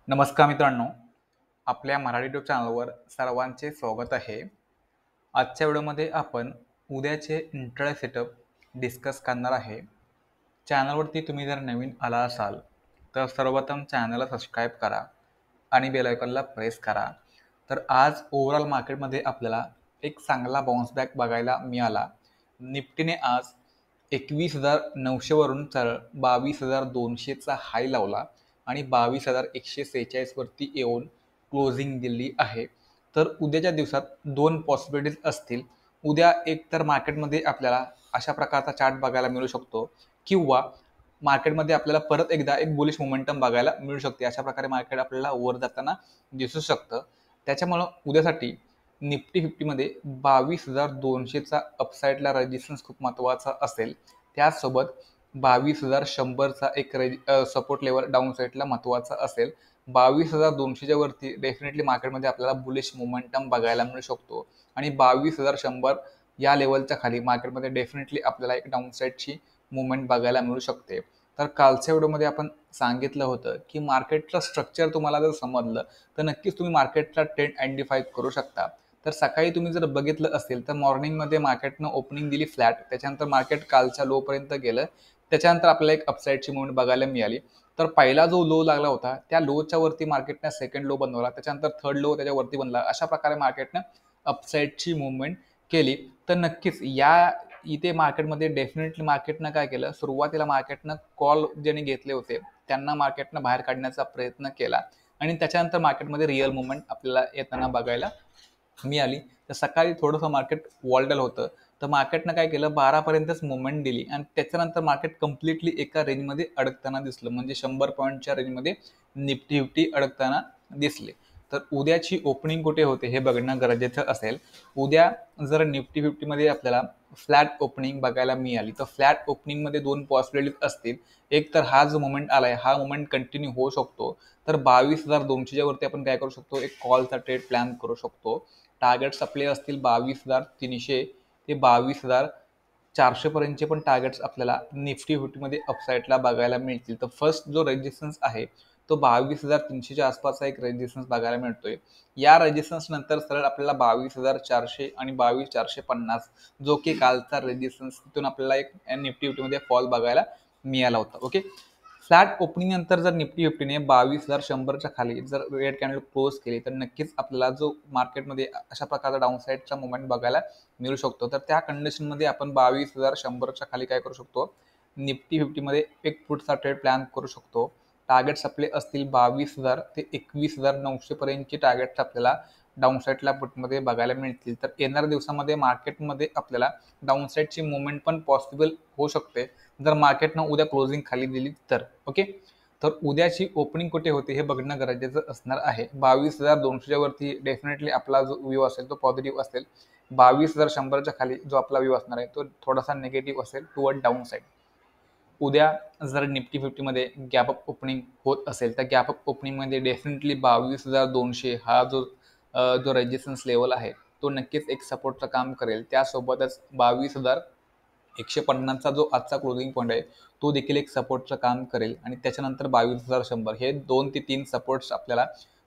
नमस्कार मित्रांनो, आपल्या मराठी यूट्यूब चॅनलवर सर्वांचे स्वागत आहे. आजच्या व्हिडिओमध्ये आपण उद्याचे इंट्राडे सेटअप डिस्कस करणार आहे. चॅनलवरती तुम्ही जर नवीन आला असाल तर सर्वप्रथम चॅनलला सबस्क्राईब करा आणि बेल आयकॉनला प्रेस करा. तर आज ओव्हरऑल मार्केटमध्ये आपल्याला एक चांगला बाउन्स बॅक बघायला मिळाला. निफ्टीने आज 21,900 वरून सरळ 22,200चा हाय लावला आणि 22,146 वरती येऊन क्लोजिंग दिली आहे. तर उद्याच्या दिवसात दोन पॉसिबिलिटीज असतील. उद्या एक तर मार्केटमध्ये आपल्याला अशा प्रकारचा चार्ट बघायला मिळू शकतो किंवा मार्केटमध्ये आपल्याला परत एकदा एक बुलिश मोमेंटम बघायला मिळू शकते. अशा प्रकारे मार्केट आपल्याला वर जाताना दिसू शकतं. त्याच्यामुळं उद्यासाठी निफ्टी 50मध्ये 22,200चा अपसाईडला रेजिस्टन्स खूप महत्त्वाचा असेल. त्याचसोबत 22,100चा एक सपोर्ट लेवल डाऊन साईडला महत्त्वाचा असेल. 22,200च्या वरती डेफिनेटली मार्केटमध्ये आपल्याला बुलिश मोमेंटम बघायला मिळू शकतो आणि 22,100 या लेवलच्या खाली मार्केटमध्ये डेफिनेटली आपल्याला एक डाऊन साईडची मुवमेंट बघायला मिळू शकते. तर कालच्या व्हिडिओमध्ये आपण सांगितलं होतं की मार्केटचं स्ट्रक्चर तुम्हाला जर समजलं तर नक्कीच तुम्ही मार्केटचा ट्रेंड आयडेंटिफाय करू शकता. तर सकाळी तुम्ही जर बघितलं असेल तर मॉर्निंगमध्ये मार्केटनं ओपनिंग दिली फ्लॅट, त्याच्यानंतर मार्केट कालच्या लोपर्यंत गेलं, त्याच्यानंतर आपल्याला एक अपसाईडची मुवमेंट बघायला मिळाली. तर पहिला जो लो लागला होता त्या लोच्या वरती मार्केटनं सेकंड लो बनवला, त्याच्यानंतर थर्ड लो त्याच्यावरती बनला. अशा प्रकारे मार्केटनं अपसाईडची मुवमेंट केली. तर नक्कीच या इथे मार्केटमध्ये डेफिनेटली मार्केटनं काय केलं, सुरुवातीला मार्केटनं कॉल ज्यांनी घेतले होते त्यांना मार्केटनं बाहेर काढण्याचा प्रयत्न केला आणि त्याच्यानंतर मार्केटमध्ये रिअल मुवमेंट आपल्याला येताना बघायला मिळाली. तर सकाळी थोडंसं मार्केट वॉल्डल होतं, तर मार्केटनं काय केलं 12पर्यंतच मुवमेंट दिली आणि त्याच्यानंतर मार्केट कम्प्लिटली एका रेंजमध्ये अडकताना दिसलं. म्हणजे 100 पॉईंटच्या रेंजमध्ये निफ्टी 50 अडकताना दिसले. तर उद्याची ओपनिंग कुठे होते हे बघणं गरजेचं असेल. उद्या जर निफ्टी 50मध्ये आपल्याला फ्लॅट ओपनिंग बघायला मिळाली तर फ्लॅट ओपनिंगमध्ये दोन पॉसिबिलिटीज असतील. एक तर हा जो मुवमेंट आलाय हा मुवमेंट कंटिन्यू होऊ शकतो. तर 22,200च्या वरती आपण काय करू शकतो, एक कॉलचा ट्रेड प्लॅन करू शकतो. टार्गेट्स आपले असतील 22,300 ते 22,400 पर्यंतचे पण टार्गेट्स आपल्याला निफ्टी 50मध्ये अपसाईडला बघायला मिळतील. तर फर्स्ट जो रेजिस्टन्स आहे तो 22,300च्या आसपासचा एक रेजिस्टन्स बघायला मिळतोय. या रेजिस्टन्स नंतर सरळ आपल्याला 22,400 आणि 22,450 जो की कालचा रेजिस्टन्स, तिथून आपल्याला एक निफ्टी 50मध्ये फॉल बघायला मिळाला होता. ओके, फ्लॅट ओपनिंग नंतर जर निफ्टी 50ने 22,100च्या खाली जर रेड कॅन्डल क्लोज केली तर नक्कीच आपल्याला जो मार्केटमध्ये अशा प्रकारचा डाऊन साईडचा मुवमेंट बघायला मिळू शकतो. तर त्या कंडिशनमध्ये आपण 22,100च्या खाली काय करू शकतो, निफ्टी 50मध्ये एक पुटचा ट्रेड प्लॅन करू शकतो. टार्गेट्स आपले असतील 22,000 ते 21,900 पर्यंतचे टार्गेट्स आपल्याला डाऊन साईडला पुटमध्ये बघायला मिळतील. तर येणाऱ्या दिवसामध्ये मार्केटमध्ये आपल्याला डाऊन साईडची मुवमेंट पण पॉसिबल होऊ शकते जर मार्केटनं उद्या क्लोजिंग खाली दिली तर. ओके, तर उद्याची ओपनिंग कुठे होते हे बघणं गरजेचं असणार आहे. 22,200च्या वरती डेफिनेटली आपला जो व्ह्यू असेल तो पॉझिटिव्ह असेल. 22,100च्या खाली जो आपला व्ह्यू असणार आहे तो थोडासा निगेटिव्ह असेल टुवर्ड डाऊन साईड. उद्या जर निफ्टी 50मध्ये गॅप अप ओपनिंग होत असेल तर गॅप अप ओपनिंगमध्ये डेफिनेटली 22,200 हा जो रेजिस्टन्स लेवल आहे तो नक्कीच एक सपोर्टचं काम करेल. त्यासोबतच 22,150चा जो आजचा क्लोजिंग पॉईंट आहे तो देखील एक सपोर्टचं काम करेल आणि त्याच्यानंतर 22,100 हे 2 ते 3 सपोर्ट्स आपल्याला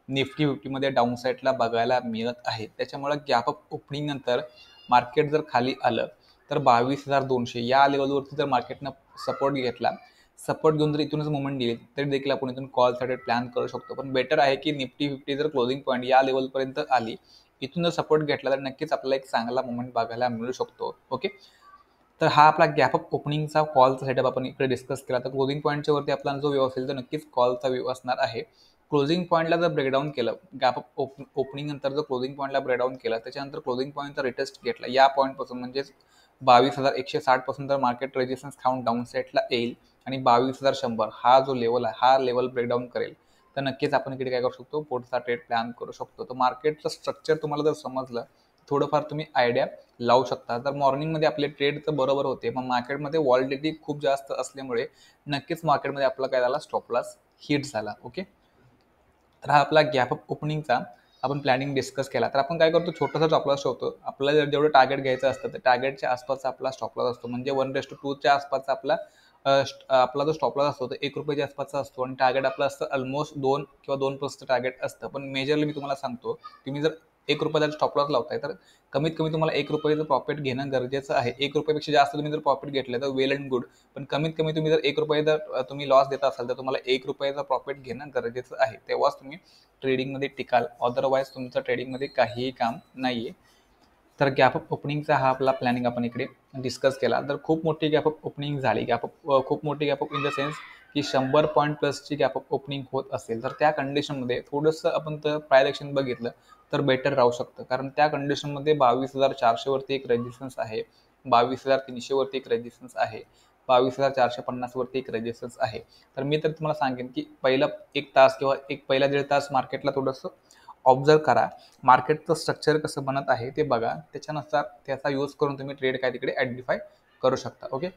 निफ्टी 50मध्ये डाऊन साईडला बघायला मिळत आहेत. त्याच्यामुळे गॅप अप ओपनिंग नंतर मार्केट जर खाली आलं तर 22,200 या लेवलवरती जर मार्केटनं सपोर्ट घेतला, सपोर्ट घेऊन जर इथूनच मुवमेंट दिली तरी देखील आपण इथून कॉलसाठी प्लॅन करू शकतो. पण बेटर आहे की निफ्टी 50 जर क्लोजिंग पॉईंट या लेवलपर्यंत आली, इथून जर सपोर्ट घेतला तर नक्कीच आपल्याला एक चांगला मुवमेंट बघायला मिळू शकतो. ओके, तर हा आपला गॅप अप ओपनिंगचा कॉलचा सेटअप आपण इकडे डिस्कस केला. तर क्लोजिंग पॉईंटच्या वरती आपला जो व्ह्यू असेल तर नक्कीच कॉलचा व्ह्यू असणार आहे. क्लोजिंग पॉईंटला जर ब्रेकडाऊन केलं, गॅप अप ओपनिंग नंतर जर क्लोजिंग पॉईंटला ब्रेकडाऊन केलं, त्याच्यानंतर क्लोजिंग पॉईंटचा रिटेस्ट घेतला या पॉईंटपासून म्हणजेच 22,160 पासून जर मार्केट रेजिस्टन्स खाऊन डाऊन साईडला येईल आणि 22,100 हा जो लेवल आहे हा लेवल ब्रेकडाऊन करेल तर नक्कीच आपण इकडे काय करू शकतो, पुढचा ट्रेड प्लॅन करू शकतो. तर मार्केटचं स्ट्रक्चर तुम्हाला जर समजलं थोडंफार तुम्ही आयडिया लावू शकता. तर मॉर्निंगमध्ये आपले ट्रेड तर बरोबर होते, पण मार्केटमध्ये वॉलिडिटी खूप जास्त असल्यामुळे नक्कीच मार्केटमध्ये आपला काय झाला, स्टॉप लॉस हिट झाला. ओके, तर हा आपला गॅप अप ओपनिंगचा आपण प्लॅनिंग डिस्कस केला. तर आपण काय करतो, छोटासा स्टॉप लॉस ठेवतो. आपल्याला जेवढं टार्गेट घ्यायचं असतं तर टार्गेटच्या आसपासचा आपला स्टॉप लॉस असतो. म्हणजे 1:2च्या आसपासचा आपला आपला जो स्टॉप लॉस असतो तो 1 रुपयाच्या आसपासचा असतो आणि टार्गेट आपलं असतं ऑलमोस्ट 2 किंवा 2+ टार्गेट असतं. पण मेजरली मी तुम्हाला सांगतो, तुम्ही जर 1 रुपयाचा स्टॉप लॉस लावताय तर कमीत कमी तुम्हाला 1 रुपयाचं प्रॉफिट घेणं गरजेचं आहे. 1 रुपयापेक्षा जास्त तुम्ही जर प्रॉफिट घेतलं तर वेल अँड गुड. पण कमीत कमी तुम्ही जर 1 रुपये जर तुम्ही लॉस देत असाल तर तुम्हाला 1 रुपयाचा प्रॉफिट घेणं गरजेचं आहे. तेव्हाच तुम्ही ट्रेडिंगमध्ये टिकाल. अदरवाईज तुमचं ट्रेडिंगमध्ये काहीही काम नाहीये. तर गॅप अप ओपनिंगचा हा आपला प्लॅनिंग आपण इकडे डिस्कस केला. तर खूप मोठी गॅप अप ओपनिंग झाली. खूप मोठी gap up in the sense की 100 पॉईंट प्लसची गॅप अप ओपनिंग होत असेल तर त्या कंडिशनमध्ये थोडंसं आपण तर प्राइस ॲक्शन बघितलं तर बेटर राहू शकतं. कारण त्या कंडिशनमध्ये 22,400 वरती एक रेजिस्टन्स आहे, 22,300 वरती एक रेजिस्टन्स आहे, 22,450 वरती एक रेजिस्टन्स आहे. तर मी तर तुम्हाला सांगेन की पहिला 1 तास किंवा पहिला 1.5 तास मार्केटला थोडंसं ऑब्झर्व्ह करा. मार्केटचं स्ट्रक्चर कसं बनत आहे ते बघा. त्याच्यानुसार त्याचा यूज करून तुम्ही ट्रेड काय तिकडे आयडेंटिफाय करू शकता. ओके.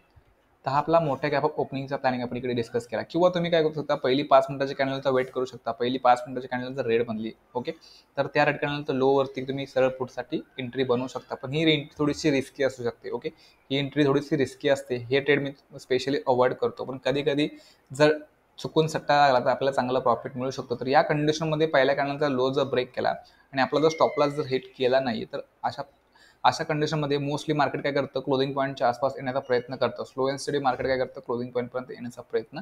तर हा आपला मोठ्या गॅप ऑफ ओपनिंगचा प्लॅनिंग आपण इकडे डिस्कस केला. किंवा तुम्ही काय करू शकता, पहिली 5 मिनिटाच्या कॅन्डलचा वेट करू शकता. पहिली 5 मिनिटाच्या कॅन्डल जर रेड बनली, ओके, तर त्या रेड कॅन्डलच्या लोवरती तुम्ही सरळ पुढसाठी एंट्री बनवू शकता. पण ही एंट्री थोडीशी रिस्की असू शकते. ओके, ही एंट्री थोडीशी रिस्की असते. हे ट्रेड मी स्पेशली अवॉइड करतो. पण कधी कधी जर चुकून सट्टा लागला तर आपल्याला चांगला प्रॉफिट मिळू शकतो. तर या कंडिशनमध्ये पहिल्या कॅन्डलचा लो जर ब्रेक केला आणि आपला जर स्टॉप लॉस जर हिट केला नाही तर अशा अशा कंडिशनमध्ये मोस्टली मार्केट काय करतं, क्लोजिंग पॉईंटच्या आसपास येण्याचा प्रयत्न करतं. स्लो अँड स्टडी मार्केट काय करतं, क्लोजिंग पॉईंटपर्यंत येण्याचा प्रयत्न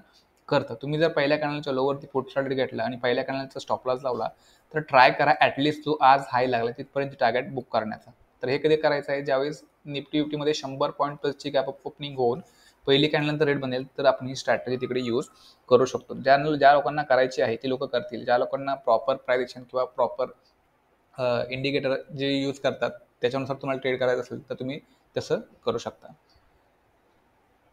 करतं. तुम्ही जर पहिल्या कॅनलच्या लोवरती पुट स्टार्ट घेतला आणि पहिल्या कॅनलचा स्टॉप लॉस लावला तर ट्राय करा ॲटलिस्ट जो आज हाय लागला तिथपर्यंत टार्गेट बुक करण्याचा. तर हे कधी करायचं आहे, ज्यावेळेस निफ्टीमध्ये 100 पॉईंट प्लसची गॅप ओपनिंग होऊन पहिली कॅनल रेट बनेल तर आपण ही स्ट्रॅटेजी तिकडे यूज करू शकतो. ज्या लोकांना करायची आहे ती लोक करतील. ज्या लोकांना प्रॉपर प्राइस ॲक्शन किंवा प्रॉपर इंडिकेटर जे यूज करतात त्याच्यानुसार तुम्हाला ट्रेड करायचं असेल तर तुम्ही तसं करू शकता.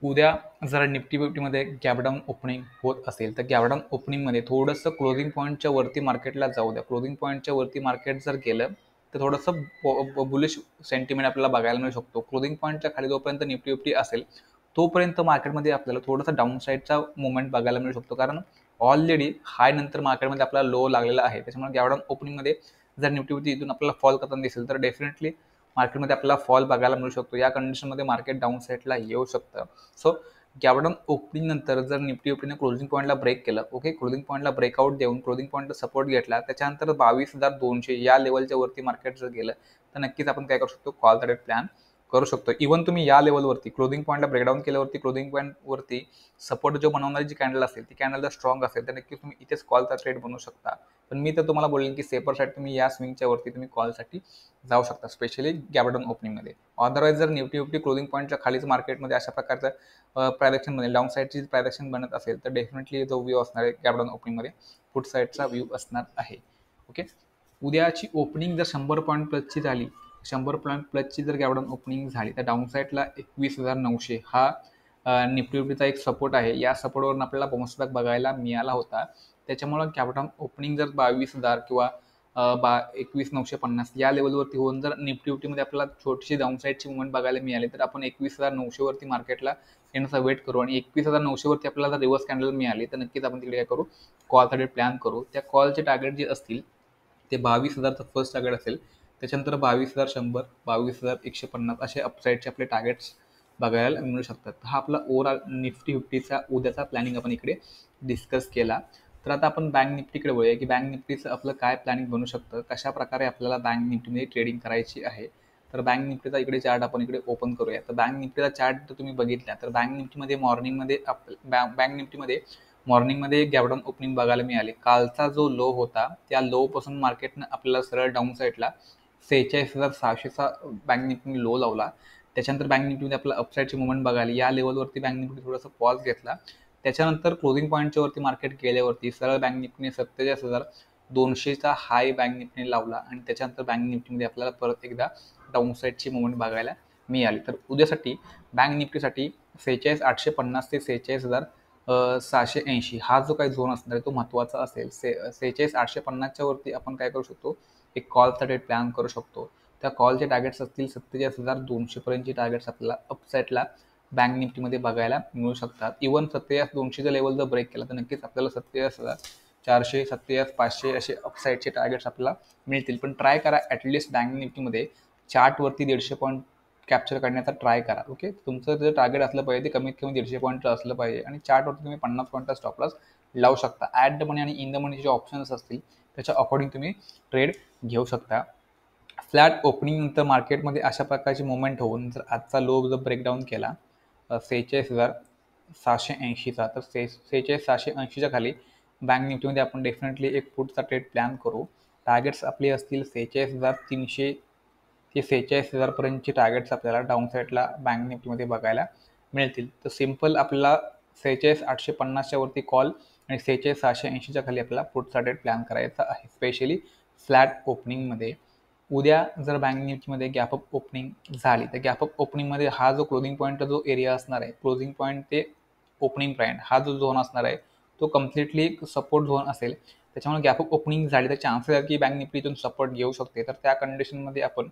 उद्या जर निफ्टीमध्ये गॅपडाऊन ओपनिंग होत असेल तर गॅपडाऊन ओपनिंगमध्ये थोडंसं क्लोजिंग पॉईंटच्या वरती मार्केटला जाऊ द्या. क्लोजिंग पॉईंटच्या वरती मार्केट जर गेलं तर थोडंसं बुलिश सेंटिमेंट आपल्याला बघायला मिळू शकतो. क्लोजिंग पॉईंटच्या खाली जोपर्यंत निफ्टी असेल तोपर्यंत मार्केटमध्ये आपल्याला थोडासा डाऊन साईडचा मुवमेंट बघायला मिळू शकतो. कारण ऑलरेडी हाय नंतर मार्केटमध्ये आपल्याला लो लागलेला आहे. त्याच्यामुळे गॅपडाऊन ओपनिंगमध्ये जर निफ्टी इथून आपल्याला फॉल करताना दिसेल तर डेफिनेटली मार्केटमध्ये आपल्याला फॉल बघायला मिळू शकतो. या कंडिशनमध्ये मार्केट डाऊन साईडला येऊ शकतं. सो गॅपडाऊन ओपनिंग नंतर जर निफ्टीने क्लोजिंग पॉईंटला ब्रेक केलं, ओके, क्लोजिंग पॉईंटला ब्रेकआउट देऊन क्लोजिंग पॉईंटला सपोर्ट घेतला, त्याच्यानंतर 22,200 या लेवलच्या वरती मार्केट जर गेलं तर नक्कीच आपण काय करू शकतो, कॉल ट्रेड प्लॅन करू शकतो. इव्हन तुम्ही या लेवलवरती क्लोजिंग पॉईंटला ब्रेकडाऊन केल्यावरती क्लोजिंग पॉईंटवरती सपोर्ट जो बनवणारी जी कॅन्डल असेल ती कॅन्डल जर स्ट्रॉंग असेल तर नक्कीच तुम्ही इथेच कॉलचा ट्रेड बनवू शकता. पण मी तर तुम्हाला बोलेन की सेपर साईड तुम्ही या स्विंगच्या वरती तुम्ही कॉलसाठी जाऊ शकता, स्पेशली गॅपडाऊन ओपनिंगमध्ये. अदरवाईज जर निफ्टी क्लोजिंग पॉईंटच्या खालीच मार्केटमध्ये अशा प्रकारचं प्रायझेक्शन बनेल, डाऊन साईडची प्रायझेक्शन बनत असेल तर डेफिनेटली जो व्ह्यू असणार आहे गॅपडाऊन ओपनिंगमध्ये पुट साईडचा व्ह्यू असणार आहे. ओके, उद्याची ओपनिंग जर 100 पॉईंट प्लसची झाली, 100 पॉईंट प्लसची जर गॅपडाऊन ओपनिंग झाली तर डाऊन साईडला 21,900 हा निफ्टीचा एक सपोर्ट आहे. या सपोर्टवरून आपल्याला बाउन्स बॅक बघायला मिळाला होता. त्याच्यामुळं गॅपडाऊन ओपनिंग जर 22,000 किंवा 21,950 या लेवलवरती होऊन जर निफ्टीमध्ये आपल्याला छोटीशी डाऊन साईडची मुवमेंट बघायला मिळाली तर आपण 21,900 वरती मार्केटला येण्याचा वेट करू. आणि 21,900 वरती आपल्याला जर रिव्हर्स कॅन्डल मिळाली तर नक्कीच आपण तिकडे काय करू, कॉलसाठी प्लॅन करू. त्या कॉलचे टार्गेट जे असतील ते 22,000चं फर्स्ट टार्गेट असेल, त्याच्यानंतर 22,100, 22,150 असे अपसाईडचे आपले टार्गेट्स बघायला मिळू शकतात. हा आपला ओव्हरऑल निफ्टी 50चा उद्याचा प्लॅनिंग आपण इकडे डिस्कस केला. तर आता आपण बँक निफ्टीकडे वळूया की बँक निफ्टीचं आपलं काय प्लॅनिंग बनू शकतं, कशा प्रकारे आपल्याला बँक निफ्टीमध्ये ट्रेडिंग करायची आहे. तर बँक निफ्टीचा इकडे चार्ट आपण इकडे ओपन करूया. तर बँक निफ्टीचा चार्ट जर तुम्ही बघितला तर बँक निफ्टीमध्ये मॉर्निंगमध्ये गॅपडाऊन ओपनिंग बघायला मिळाली. कालचा जो लो होता त्या लो पासून मार्केटनं आपल्याला सरळ डाऊन साईडला 46,600चा बँक निफ्टीने लो लावला. त्याच्यानंतर बँक निफ्टीमध्ये आपल्याला अपसाईडची मुवमेंट बघाली. या लेवलवरती बँक निफ्टी थोडासा पॉज घेतला. त्याच्यानंतर क्लोजिंग पॉईंटच्या वरती मार्केट गेल्यावरती सरळ बँक निफ्टीने 47,200चा हाय बँक निफ्टीने लावला आणि त्याच्यानंतर बँक निफ्टीमध्ये आपल्याला परत एकदा डाऊन साईडची मुवमेंट बघायला मिळाली. तर उद्यासाठी बँक निफ्टीसाठी 46,850 ते 46,680 हा जो काही झोन असणार आहे तो महत्त्वाचा असेल. 46,850च्या वरती आपण काय करू शकतो, एक कॉलचा ट्रेड प्लॅन करू शकतो. त्या कॉलचे टार्गेट्स असतील 47,200 पर्यंतचे टार्गेट्स आपल्याला अपसाईडला बँक निफ्टीमध्ये बघायला मिळू शकतात. इव्हन 47,200चा लेवल जर ब्रेक केला तर नक्कीच आपल्याला 47,400, 47,500 असे अपसाईडचे टार्गेट्स आपल्याला मिळतील. पण ट्राय करा ॲटलिस्ट बँक निफ्टीमध्ये चार्टवरती 150 पॉईंट कॅप्चर करण्याचा ट्राय करा. ओके, तुमचं जे टार्गेट असलं पाहिजे ते कमीत कमी 150 पॉईंटचं असलं पाहिजे आणि चार्टवरती तुम्ही 50 पॉईंटचा स्टॉप लॉस लावू शकता. ॲट द मनी आणि इन द मनीचे जे ऑप्शन्स असतील त्याच्या अकॉर्डिंग तुम्ही ट्रेड घेऊ शकता. फ्लॅट ओपनिंग नंतर मार्केटमध्ये अशा प्रकारची मुवमेंट होऊन जर आजचा लो जर ब्रेकडाऊन केला 46,780चा, तर 46,780च्या खाली बँक निफ्टीमध्ये आपण डेफिनेटली एक पुटचा ट्रेड प्लॅन करू. टार्गेट्स आपले असतील 46,300 ते 46,000पर्यंतचे टार्गेट्स आपल्याला डाऊन साईडला बँक निफ्टीमध्ये बघायला मिळतील. तर सिम्पल आपल्याला 46,850च्या वरती कॉल आणि 46,680च्या खाली आपल्याला पुटचा ट्रेड प्लॅन करायचा आहे, स्पेशली फ्लॅट ओपनिंगमध्ये. उद्या जर बँक निफ्टीमध्ये गॅप अप ओपनिंग झाली तर गॅप अप ओपनिंगमध्ये हा जो क्लोजिंग पॉईंटचा जो एरिया असणार आहे, क्लोजिंग पॉईंट ते ओपनिंग पॉईंट हा जो झोन असणार आहे तो कम्प्लिटली एक सपोर्ट झोन असेल. त्याच्यामुळे गॅप अप ओपनिंग झाली तर चान्सेस आहे की बँक निफ्टीतून सपोर्ट घेऊ शकते. तर त्या कंडिशनमध्ये आपण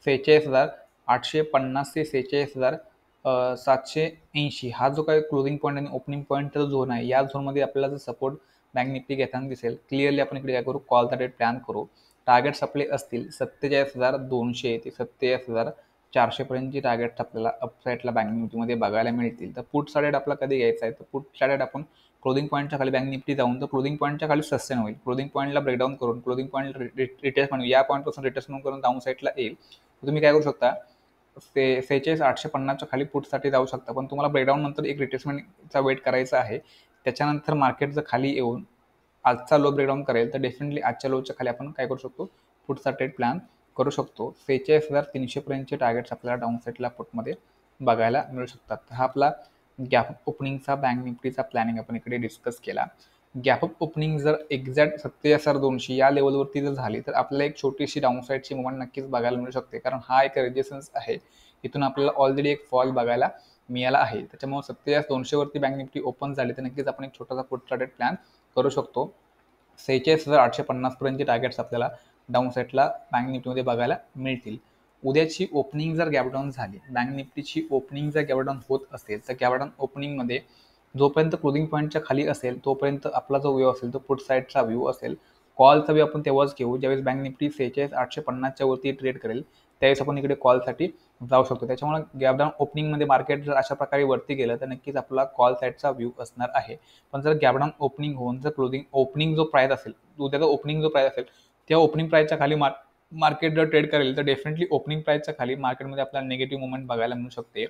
46,850 ते 46,780 हा जो काही क्लोजिंग पॉईंट आणि ओपनिंग पॉईंटचा जो झोन आहे या झोनमध्ये आपल्याला जर सपोर्ट बँक निफ्टी घेताना दिसेल, क्लिअरली आपण इकडे काय करू, कॉलचा रेट प्लॅन करू. टार्गेट्स आपले असतील 47,200 ते 47,400पर्यंतची टार्गेट्स आपल्याला अपसाईडला बँक निफ्टीमध्ये बघायला मिळतील. तर पुटचा रेट आपला कधी घ्यायचा आहे, तर पुटचा रेट आपण क्लोजिंग पॉईंटच्या खाली बँक निफ्टी जाऊन तर क्लोजिंग पॉईंटच्या खाली सस्टेन होईल. क्लोजिंग पॉईंटला ब्रेकडाऊन करून क्लोजिंग पॉईंटला रिटेसमेंट या पॉईंटपासून रिटेसमेंट करून डाऊन साईडला येईल. तुम्ही काय करू शकता, 46,850च्या खाली पुटसाठी जाऊ शकता, पण तुम्हाला ब्रेकडाऊन नंतर एक रिटेसमेंटचा वेट करायचा आहे. त्याच्यानंतर मार्केट जर खाली येऊन आजचा लो ब्रेकडाऊन करेल तर डेफिनेटली आजच्या लोच्या खाली आपण काय करू शकतो, पुटचा ट्रेड प्लॅन करू शकतो. 46,300पर्यंतचे टार्गेट्स आपल्याला डाऊन साईडला पुटमध्ये बघायला मिळू शकतात. हा आपला गॅप ओपनिंगचा बँक निफ्टीचा प्लॅनिंग आपण इकडे डिस्कस केला. गॅप अप ओपनिंग जर एक्झॅक्ट 47,200 या लेवलवरती जर झाली तर आपल्याला एक छोटीशी डाऊन साईडची मुवमेंट नक्कीच बघायला मिळू शकते, कारण हा एक रेजिस्टन्स आहे. इथून आपल्याला ऑलरेडी एक फॉल बघायला मिळाला आहे. त्याच्यामुळे 47,200वरती बँक निफ्टी ओपन झाली तर नक्कीच आपण एक छोटासा पुटचा ट्रेड प्लॅन करू शकतो. 46,850पर्यंतचे टार्गेट्स आपल्याला डाऊन साईडला बँक निफ्टीमध्ये बघायला मिळतील. उद्याची ओपनिंग जर गॅपडाऊन झाली, बँक निफ्टीची ओपनिंग जर गॅपडाऊन होत असेल तर गॅपडाऊन ओपनिंगमध्ये जोपर्यंत क्लोजिंग पॉईंटच्या खाली असेल तोपर्यंत आपला जो व्ह्यू असेल तो पुट साईडचा व्ह्यू असेल. कॉलचा व्ह्यू आपण तेव्हाच घेऊ ज्यावेळेस बँक निफ्टी 46,850च्या वरती ट्रेड करेल, त्यावेळेस आपण इकडे कॉलसाठी जाऊ शकतो. त्याच्यामुळे गॅपडाऊन ओपनिंगमध्ये मार्केट जर अशा प्रकारे वरती गेलं तर नक्कीच आपला कॉल साईडचा व्ह्यू असणार आहे. पण जर गॅपडाऊन ओपनिंग होऊन जर क्लोजिंग ओपनिंग जो प्राइस असेल, उद्याचा ओपनिंग जो प्राइस असेल त्या ओपनिंग प्राइसच्या खाली मार्केट जर ट्रेड करेल तर डेफिनेटली ओपनिंग प्राइसच्या खाली मार्केटमध्ये आपल्याला निगेटिव्ह मुवमेंट बघायला मिळू शकते.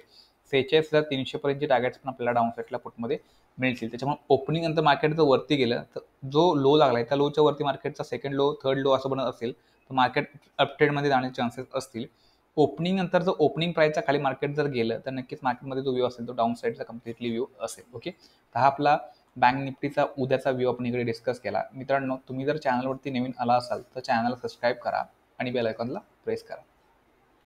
46,300पर्यंतचे टार्गेट्स पण आपल्याला डाऊन साईडला पुटमध्ये मिळतील. त्याच्यामुळे ओपनिंग नंतर मार्केट जर वरती गेलं तर जो लो लागलाय त्या लोच्या वरती मार्केटचा सेकंड लो, थर्ड लो असं बनत असेल तर मार्केट अपट्रेडमध्ये जाण्याचे चान्सेस असतील. ओपनिंग नंतर जर ओपनिंग प्राइसच्या खाली मार्केट जर गेलं तर नक्कीच मार्केटमध्ये जो व्ह्यू असेल तो डाऊन साईडचा कम्प्लिटली व्ह्यू असेल. ओके, तर हा आपला बँक निफ्टीचा उद्याचा व्ह्यू आपण इकडे डिस्कस केला. मित्रांनो, तुम्ही जर चॅनलवरती नवीन आला असाल तर चॅनलला सबस्क्राईब करा आणि बेल आयकॉनला प्रेस करा.